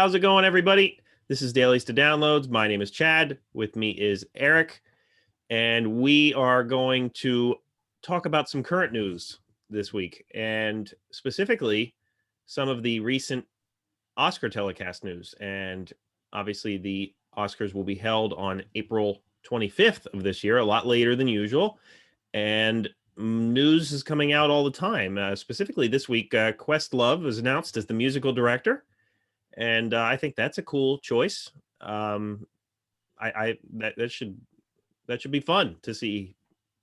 How's it going, everybody? This is Dailies to Downloads. My name is Chad. With me is Eric, and we are going to talk about some current news this week, and specifically some of the recent Oscar telecast news. And obviously, the Oscars will be held on April 25th of this year, a lot later than usual. And news is coming out all the time. Specifically this week, Questlove was announced as the musical director, and I think that's a cool choice. I that should be fun to see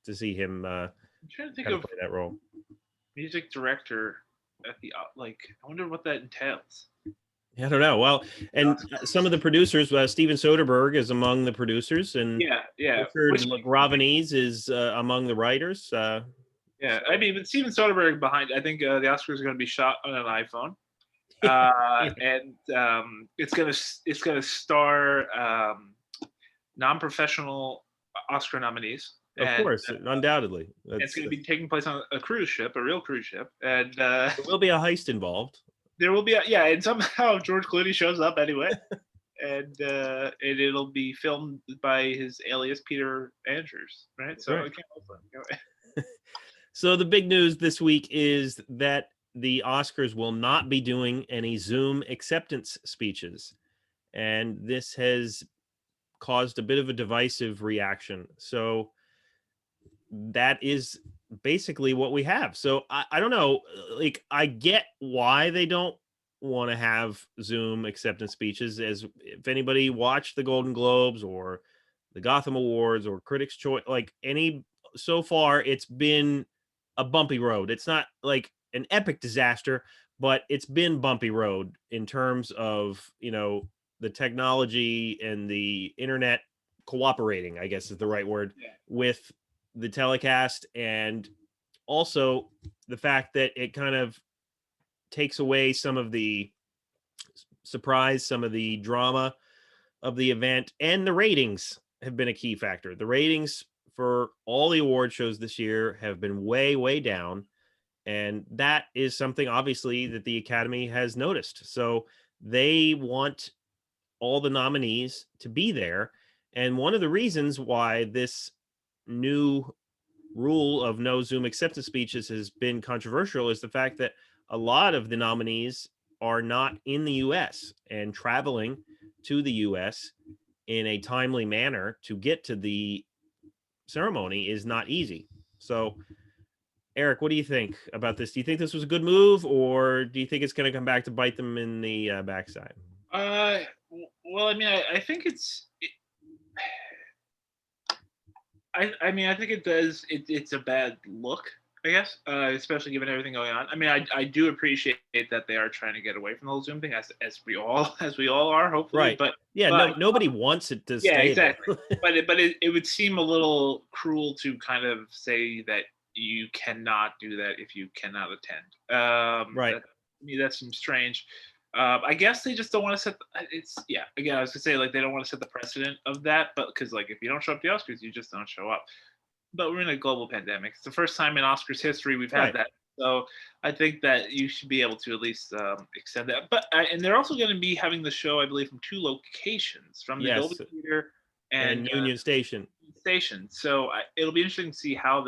him I'm trying to think kind of of play that role. music director at the like. I wonder what that entails. I don't know. Well, and some of the producers, Steven Soderbergh is among the producers, and Yeah, yeah. Richard Which Gravenese is among the writers. yeah, So I mean, with Steven Soderbergh behind, I think the Oscars are going to be shot on an iPhone, and it's gonna star non-professional Oscar nominees, of and course, undoubtedly, it's that's going to be taking place on a cruise ship, a real cruise ship, and there will be a heist involved. there will be yeah, and somehow George Clooney shows up anyway. And it'll be filmed by his alias Peter Andrews, right? So I Right. can't wait for him. So the big news this week is that the Oscars will not be doing any Zoom acceptance speeches, and this has caused a bit of a divisive reaction. So that is basically what we have. So I don't know. Like, I get why they don't want to have Zoom acceptance speeches. As if anybody watched the Golden Globes or the Gotham Awards or Critics' Choice, like any so far, it's been a bumpy road. It's not like an epic disaster, but it's been bumpy road in terms of the technology and the internet cooperating, I guess is the right word, Yeah, with the telecast, and also the fact that it kind of takes away some of the surprise, some of the drama of the event, and the ratings have been a key factor. The ratings for all the award shows this year have been way, way down. And that is something obviously that the Academy has noticed. So they want all the nominees to be there. And one of the reasons why this new rule of no Zoom acceptance speeches has been controversial is the fact that a lot of the nominees are not in the US, and traveling to the US in a timely manner to get to the ceremony is not easy. So, Eric, what do you think about this? Do you think this was a good move, or do you think it's going to come back to bite them in the backside? well, I mean, I think I mean, I think it does. It's a bad look, I guess, especially given everything going on. I mean, I do appreciate that they are trying to get away from the whole Zoom thing, as we all as we all are, hopefully. Right. Yeah. But No, nobody wants it to yeah, stay there. exactly. But it would seem a little cruel to kind of say that you cannot do that if you cannot attend. Right. To me, that seems strange. I guess they just don't want to set. It's yeah. Again, I was gonna say like they don't want to set the precedent of that, but because like if you don't show up to the Oscars, you just don't show up. But we're in a global pandemic. It's the first time in Oscars history we've had Right. that. So I think that you should be able to at least extend that. But and they're also going to be having the show, I believe, from two locations, from the Dolby Yes. Theater and And Union Station. station. So it'll be interesting to see how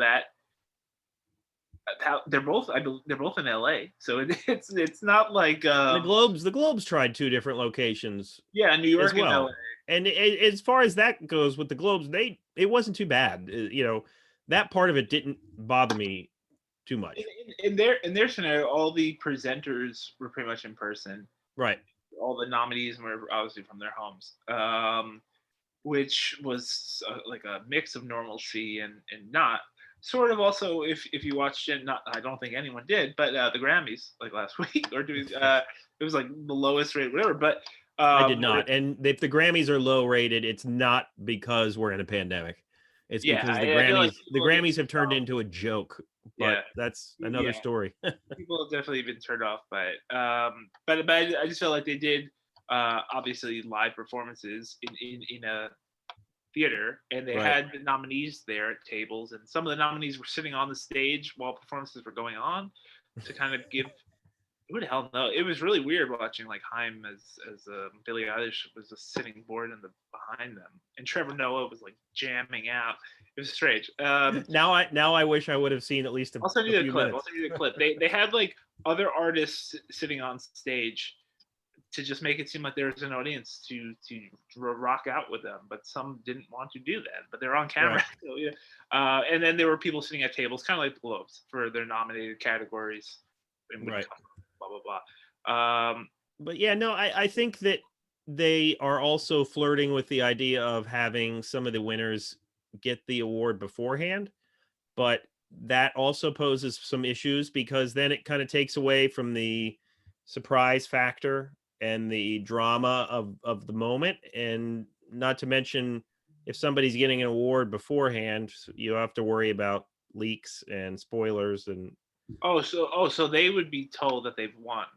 they're both. I believe they're both in LA. So it's not like The Globes tried two different locations yeah, New as York and LA. well. And as far as that goes with the Globes, it wasn't too bad. That part of it didn't bother me too In, much. in their scenario, all the presenters were pretty much in person. Right. All the nominees were obviously from their homes, which was like a mix of normalcy and not. Sort of also, if you watched it, not I don't think anyone did, but the Grammys like last week or doing it was like the lowest rate, whatever. But I did where, not. And if the Grammys are low rated, it's not because we're in a pandemic. It's yeah, because the I feel like Grammys the people Grammys have turned into a joke, but yeah, that's another yeah, story. people have definitely been turned off by it. But I just felt like they did obviously live performances in a theater, and they Right. had the nominees there at tables, and some of the nominees were sitting on the stage while performances were going on to kind of give Who the hell know? It was really weird watching like Haim as Billie Eilish was just sitting bored in the behind them, and Trevor Noah was like jamming out. It was strange. Now I wish I would have seen at least I'll send a you the few clip. I'll minutes. send you the clip. They had like other artists sitting on stage to just make it seem like there was an audience to rock out with them, but some didn't want to do that. But they're on camera, Right. so, yeah. And then there were people sitting at tables, kind of like the Globes, for their nominated categories, and would Right. come, blah blah blah. But yeah, no, I think that they are also flirting with the idea of having some of the winners get the award beforehand, but that also poses some issues because then it kind of takes away from the surprise factor and the drama of the moment. And not to mention, if somebody's getting an award beforehand, you have to worry about leaks and spoilers. And So they would be told that they've won,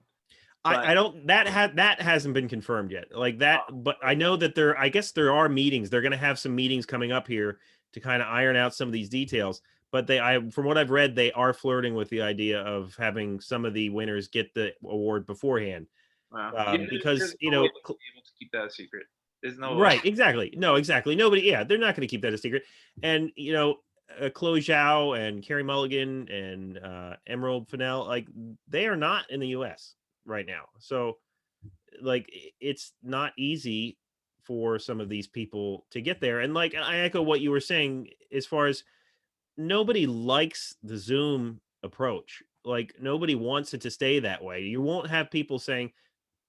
I but don't, that hasn't been confirmed yet. Like that, but I know that I guess there are meetings. They're going to have some meetings coming up here to kind of iron out some of these details. But from what I've read, they are flirting with the idea of having some of the winners get the award beforehand. yeah, there's Because, no way they'll be able to keep that a secret. There's no way. right, exactly. No, exactly. Nobody, yeah, they're not going to keep that a secret. And, Chloe Zhao and Carrie Mulligan and Emerald Fennell, like they are not in the US right now. So like it's not easy for some of these people to get there. And like I echo what you were saying as far as nobody likes the Zoom approach. Like nobody wants it to stay that way. You won't have people saying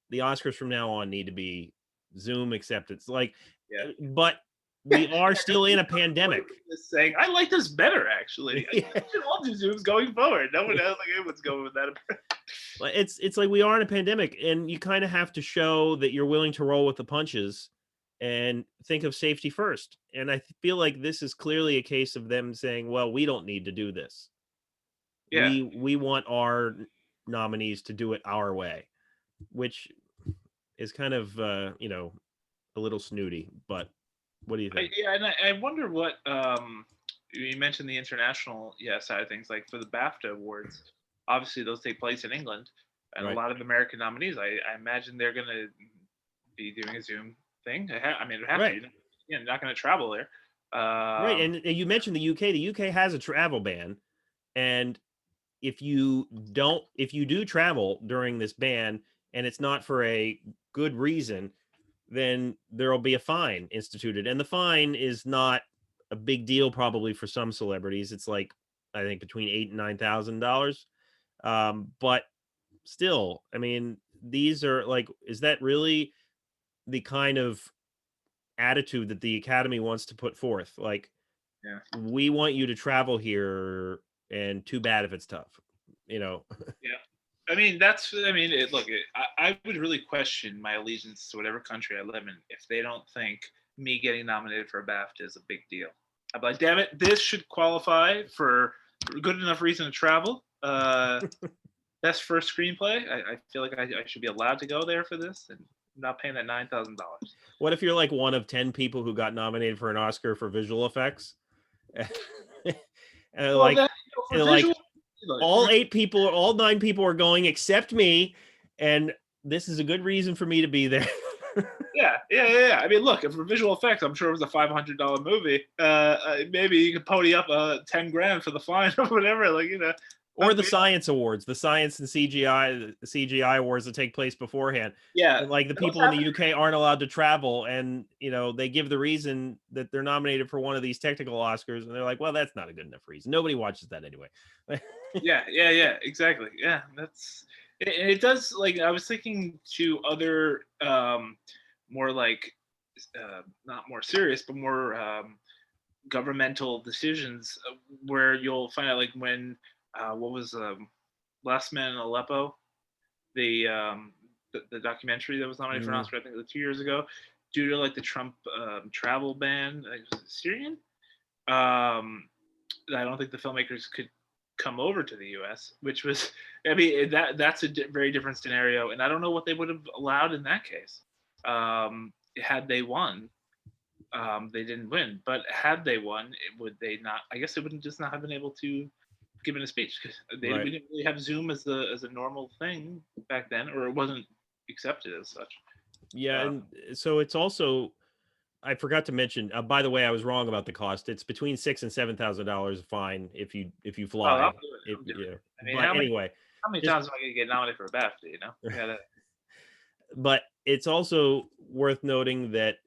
the Oscars from now on need to be Zoom acceptance. Like, Yeah. but we are still in a pandemic. Saying I like this better actually. Yeah. I should all do Zooms going forward. No one else, like anyone's going with that. It's like we are in a pandemic, and you kind of have to show that you're willing to roll with the punches and think of safety first. And I feel like this is clearly a case of them saying, "Well, we don't need to do this. Yeah. We want our nominees to do it our way," which is kind of a little snooty. But what do you think? And I wonder what you mentioned the international side of things, like for the BAFTA awards. Obviously, those take place in England, and a Right. lot of American nominees. I imagine they're going to be doing a Zoom thing. I mean, it have Right. to. You're not going to travel there. Right. And you mentioned the UK. The UK has a travel ban, and if you do travel during this ban and it's not for a good reason, then there'll be a fine instituted. And the fine is not a big deal probably for some celebrities. It's like I think between $8,000 and $9,000. But still, I mean, these are like, is that really the kind of attitude that the Academy wants to put forth? Like, Yeah. we want you to travel here, and too bad if it's tough, you know. Yeah. I mean, that's. I mean, I would really question my allegiance to whatever country I live in if they don't think me getting nominated for a BAFTA is a big deal. I'm like, damn it, this should qualify for good enough reason to travel. Best first screenplay. I feel like I should be allowed to go there for this, and I'm not paying that $9,000. What if you're like one of 10 people who got nominated for an Oscar for visual effects? And Well, like, then for visual, all 8 people, all 9 people are going except me, and this is a good reason for me to be there. Yeah. I mean, look, for visual effects, I'm sure it was a $500 movie. Maybe you could pony up $10,000 for the fine or whatever. Or the science awards, the science and CGI awards that take place beforehand. Yeah, And like the people in the UK aren't allowed to travel, and they give the reason that they're nominated for one of these technical Oscars, and they're like, well, that's not a good enough reason. Nobody watches that anyway. yeah, exactly. Yeah, it does. Like I was thinking to other more like not more serious, but more governmental decisions where you'll find out like when what was Last Man in Aleppo, the documentary that was nominated for an Oscar, I think, like 2 years ago, due to like the Trump travel ban. Was it Syrian? I don't think the filmmakers could come over to the U.S., which was, I mean, that's a very different scenario, and I don't know what they would have allowed in that case. Had they won, they didn't win, but had they won, would they not? I guess they wouldn't just not have been able to giving a speech because Right. we didn't really have Zoom as a normal thing back then, or it wasn't accepted as such. Yeah, Uh, and so it's also I forgot to mention. By the way, I was wrong about the cost. It's between $6,000 and $7,000 a fine if you oh, I'm fly. doing it. If I'm doing you know, it. I mean, but anyway, how many just times am I gonna get nominated for a BAFTA? You know, I gotta. but it's also worth noting that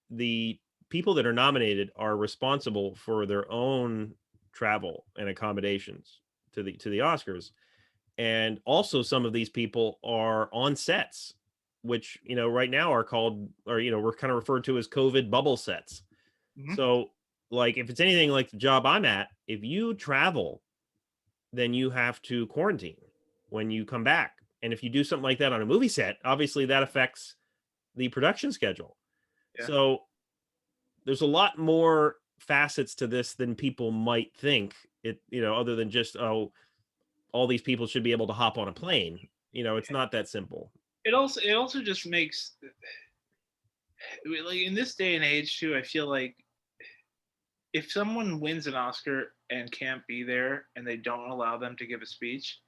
the people that are nominated are responsible for their own travel and accommodations to the Oscars. And also some of these people are on sets, which, right now are called, or, we're kind of referred to as COVID bubble sets. Mhm. So, like, if it's anything like the job I'm at, if you travel, then you have to quarantine when you come back. And if you do something like that on a movie set, obviously that affects the production schedule. Yeah. So there's a lot more facets to this than people might think. Other than just, oh, all these people should be able to hop on a plane. It's not that simple. It also just makes like in this day and age too. I feel like if someone wins an Oscar and can't be there, and they don't allow them to give a speech,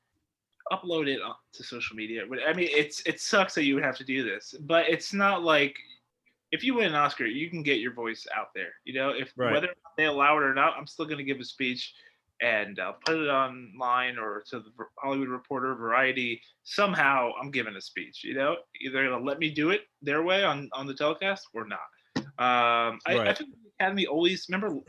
upload it to social media. I mean, it sucks that you would have to do this, but it's not like if you win an Oscar, you can get your voice out there. You know, if Right. whether they allow it or not, I'm still going to give a speech and put it online or to the Hollywood Reporter, Variety. Somehow, I'm giving a speech. You know, either going to let me do it their way on the telecast or not. I Right. feel like the Academy always remember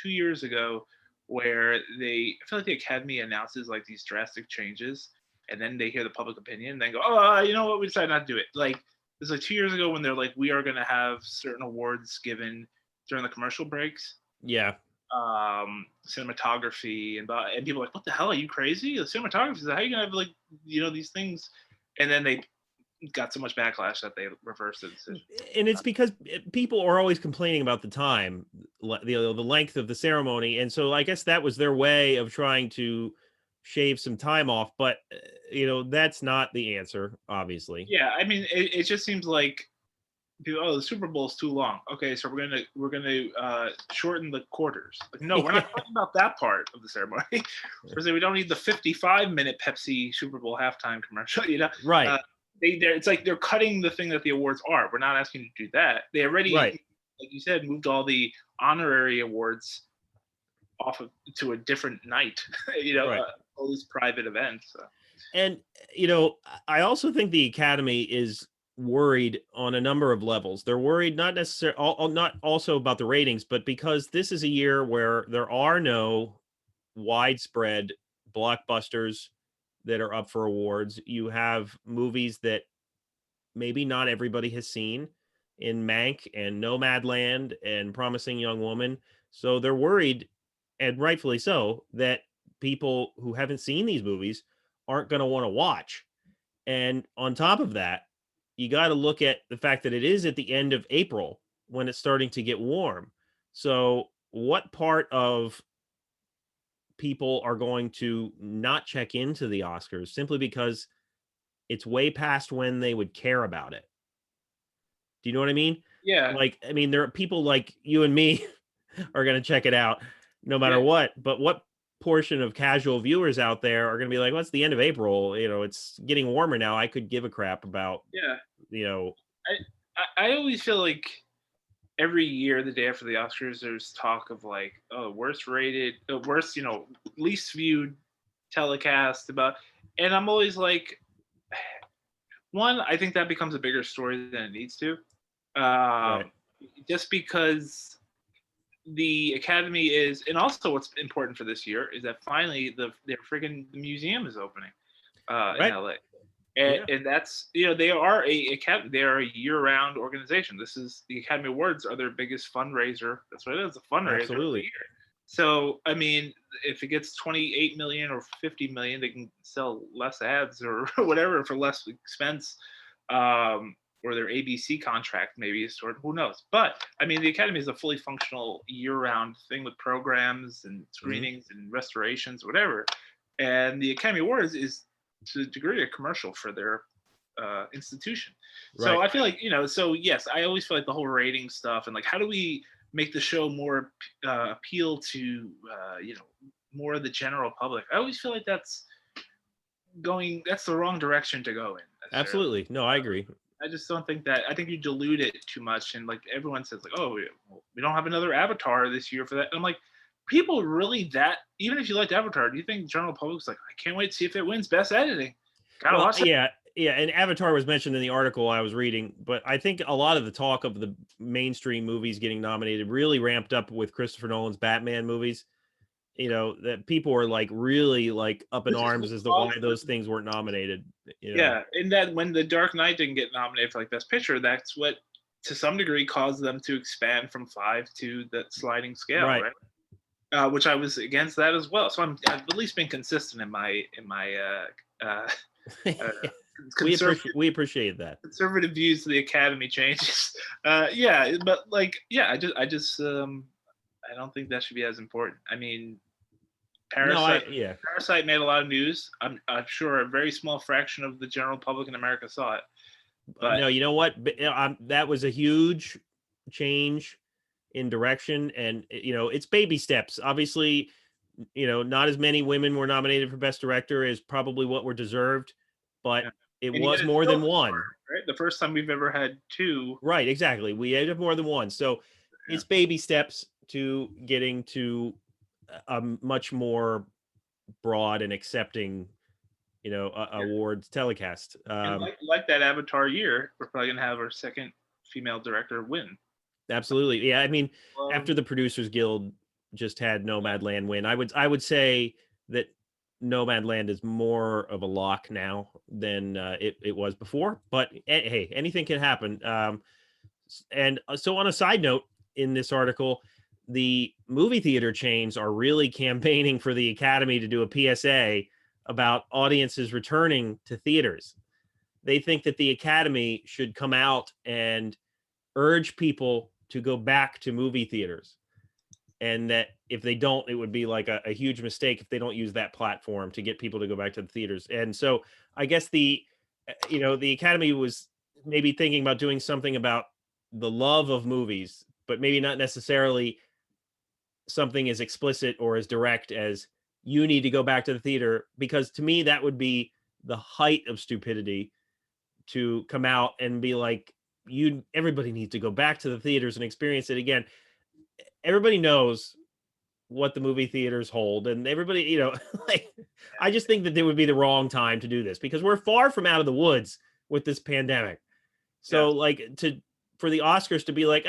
2 years ago where I feel like the Academy announces like these drastic changes, and then they hear the public opinion and then go, oh, you know what, we decided not to do it. Like was like 2 years ago when they're like, we are going to have certain awards given during the commercial breaks, Yeah. cinematography, and people are like, what the hell, are you crazy? The cinematography is how you gonna have like these things, and then they got so much backlash that they reversed the decision. And it's because people are always complaining about the time, the length of the ceremony, and so I guess that was their way of trying to shave some time off. But that's not the answer, obviously. Yeah, I mean, it just seems like oh, the Super Bowl is too long. Okay, so we're gonna shorten the quarters. Like, no, we're Yeah. not talking about that part of the ceremony. We're saying we don't need the 55-minute Pepsi Super Bowl halftime commercial. Right. It's like they're cutting the thing that the awards are. We're not asking you to do that. They already, Right. like you said, moved all the honorary awards off of to a different night. Right. All these private events. So. And I also think the Academy is worried on a number of levels. They're worried not necessarily, not also about the ratings, but because this is a year where there are no widespread blockbusters that are up for awards. You have movies that maybe not everybody has seen in Mank and Nomadland and Promising Young Woman. So they're worried, and rightfully so, that people who haven't seen these movies aren't going to want to watch. And on top of that, you got to look at the fact that it is at the end of April when it's starting to get warm. So, what part of people are going to not check into the Oscars simply because it's way past when they would care about it? Do you know what I mean? Yeah, Like, I mean, there are people like you and me are going to check it out no matter yeah, what. But what portion of casual viewers out there are going to be like, well, it's the end of April. It's getting warmer now. I could give a crap about, yeah. you know, I always feel like every year, the day after the Oscars, there's talk of like, oh, worst rated, worst, least viewed telecast about, and I'm always like, one, I think that becomes a bigger story than it needs to, right. um, just because the Academy is, and also what's important for this year is that finally their friggin' the museum is opening in Right. LA. Yeah. And that's they are they are a year-round organization. This is the Academy Awards are their biggest fundraiser. That's what it is, a fundraiser of the Absolutely. year. So I mean, if it gets 28 million or 50 million, they can sell less ads or whatever for less expense. Or their ABC contract maybe is sort of, who knows. But I mean, the Academy is a fully functional year-round thing with programs and Mhm. screenings and restorations, whatever. And the Academy Awards is to a degree a commercial for their institution. So Right. I feel like So yes, I always feel like the whole rating stuff and like how do we make the show more appeal to more of the general public. I always feel like that's the wrong direction to go in necessarily. Absolutely. No, I agree. I just don't think that. I think you dilute it too much, and like everyone says, like, oh, we don't have another Avatar this year for that. I'm like, people really that even if you liked Avatar, do you think the general public's like, I can't wait to see if it wins Best Editing? Gotta Well, watch it. yeah, and Avatar was mentioned in the article I was reading, but I think a lot of the talk of the mainstream movies getting nominated really ramped up with Christopher Nolan's Batman movies. You know, that people were like really like up in Which is arms as to why those things weren't nominated. You know, yeah, and that when The Dark Knight didn't get nominated for like Best Picture, that's what to some degree caused them to expand from 5 to the sliding scale, right? Which I was against that as well. So I've at least been consistent in my We appreciate that. conservative views to the Academy changes. Yeah, but like, yeah, I don't think that should be as important. I mean, Parasite. No, Parasite made a lot of news. I'm sure a very small fraction of the general public in America saw it. But no, you know what? That was a huge change in direction, and it's baby steps. Obviously, not as many women were nominated for Best Director as probably what were deserved, but yeah. it was more than one. Right, the first time we've ever had 2. Right, exactly. We had more than one, so it's baby steps to getting to a much more broad and accepting, awards telecast. And like that Avatar year, we're probably gonna have our second female director win. Absolutely, yeah. I mean, after the Producers Guild just had Nomadland win, I would say that Nomadland is more of a lock now than it was before. But hey, anything can happen. And so, on a side note, in this article, the movie theater chains are really campaigning for the Academy to do a PSA about audiences returning to theaters. They think that the Academy should come out and urge people to go back to movie theaters, and that if they don't, it would be like a huge mistake if they don't use that platform to get people to go back to the theaters. And so I guess the Academy was maybe thinking about doing something about the love of movies, but maybe not necessarily something as explicit or as direct as you need to go back to the theater, because to me that would be the height of stupidity to come out and be like, everybody needs to go back to the theaters and experience it again. Everybody knows what the movie theaters hold, and everybody, like, I just think that it would be the wrong time to do this because we're far from out of the woods with this pandemic. So for the Oscars to be like,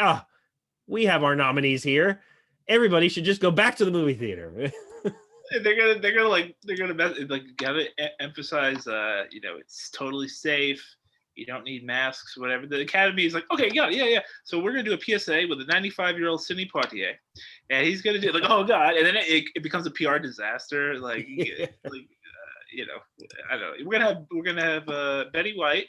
we have our nominees here, everybody should just go back to the movie theater. they're gonna gotta emphasize it's totally safe. You don't need masks, whatever. The Academy is like, okay, yeah. So we're gonna do a PSA with a 95-year-old Sidney Poitier, and he's gonna do like, oh god, and then it becomes a PR disaster. Like, I don't know. We're gonna have Betty White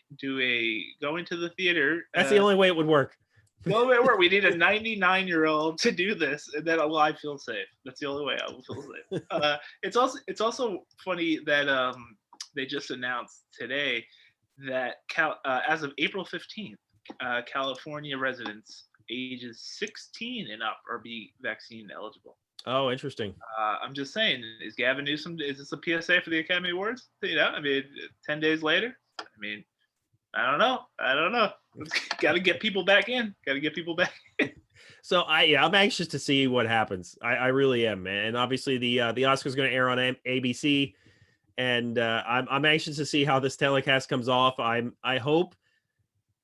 go into the theater. That's the only way it would work. The only way it work. We need a 99-year-old to do this, and then I feel safe. That's the only way I will feel safe. It's also funny that they just announced today that as of April 15th, California residents ages 16 and up are vaccine eligible. Oh, interesting. I'm just saying, is Gavin Newsom, is this a PSA for the Academy Awards? 10 days later? I don't know. Got to get people back in. So I'm anxious to see what happens. I really am, man. And obviously the Oscars going to air on ABC. And I'm anxious to see how this telecast comes off. I hope,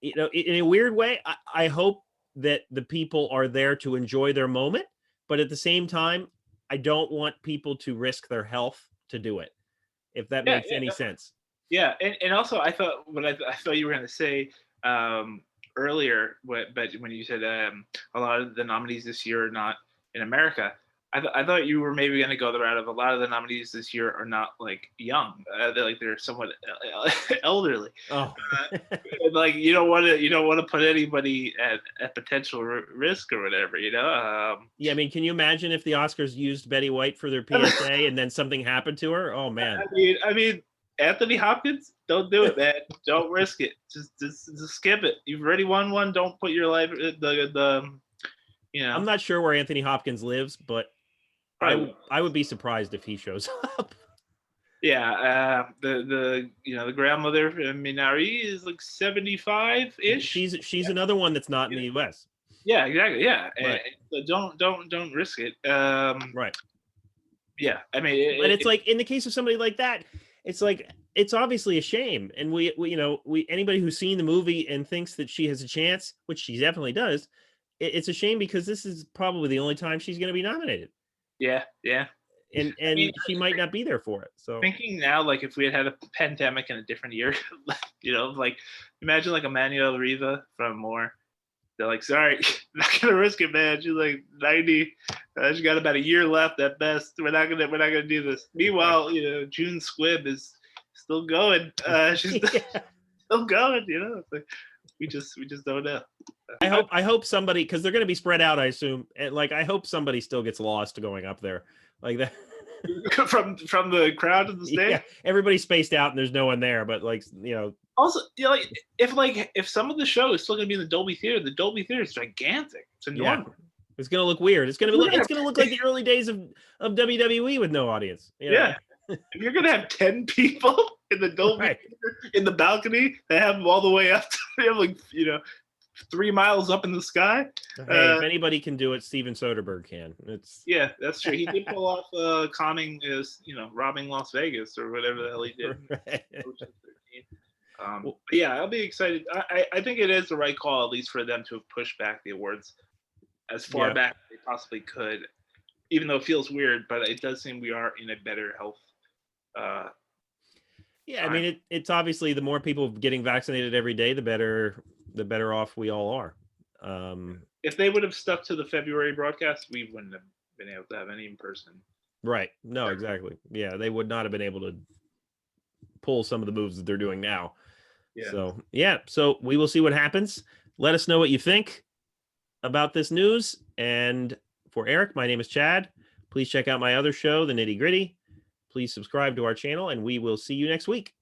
in a weird way, I hope that the people are there to enjoy their moment. But at the same time, I don't want people to risk their health to do it, if that makes any sense. Yeah, and also I thought you were going to say earlier, but when you said a lot of the nominees this year are not in America, I thought you were maybe going to go the route of a lot of the nominees this year are not like young. They're somewhat elderly. Oh, like you don't want to put anybody at potential risk or whatever. Yeah, I mean, can you imagine if the Oscars used Betty White for their PSA and then something happened to her? Oh man. I mean, Anthony Hopkins, don't do it, man. Don't risk it. Just skip it. You've already won one. Don't put your life I'm not sure where Anthony Hopkins lives, but I would be surprised if he shows up. Yeah, the grandmother Minari is like 75 ish. She's another one that's not in the U.S. Yeah, exactly. Yeah, Right. and so don't risk it. Right. Yeah, I mean, But it's like in the case of somebody like that, it's like it's obviously a shame. And we anybody who's seen the movie and thinks that she has a chance, which she definitely does, it's a shame because this is probably the only time she's going to be nominated, yeah, yeah. and I mean, she might not be there for it. So thinking now, like if we had a pandemic in a different year, like imagine like Emmanuel Riva from More. They're like, sorry, not gonna risk it, man. She's like 90. She's got about a year left at best. We're not gonna do this. Meanwhile, June Squibb is still going. She's still going. It's like we just don't know. I hope somebody, because they're going to be spread out, I assume. And like I hope somebody still gets lost going up there like that. from the crowd to the stage. Yeah, everybody's spaced out and there's no one there. But also, if some of the show is still going to be in the Dolby Theater is gigantic. It's enormous. Yeah. It's going to look weird. It's going to look like the early days of WWE with no audience. Yeah. If you're going to have 10 people in the Dolby Theater, in the balcony, they have them all the way up. They have 3 miles up in the sky. Hey, if anybody can do it, Steven Soderbergh can. Yeah, that's true. He did pull off calming robbing Las Vegas or whatever the hell he did. Right. Yeah, I'll be excited. I think it is the right call, at least for them to have pushed back the awards as far back as they possibly could, even though it feels weird, but it does seem we are in a better health. I mean, it's obviously the more people getting vaccinated every day, the better off we all are. If they would have stuck to the February broadcast, we wouldn't have been able to have any in person. Right. No, exactly. Yeah, they would not have been able to pull some of the moves that they're doing now. Yeah. So we will see what happens. Let us know what you think about this news. And for Eric, my name is Chad. Please check out my other show, The Nitty Gritty. Please subscribe to our channel, and we will see you next week.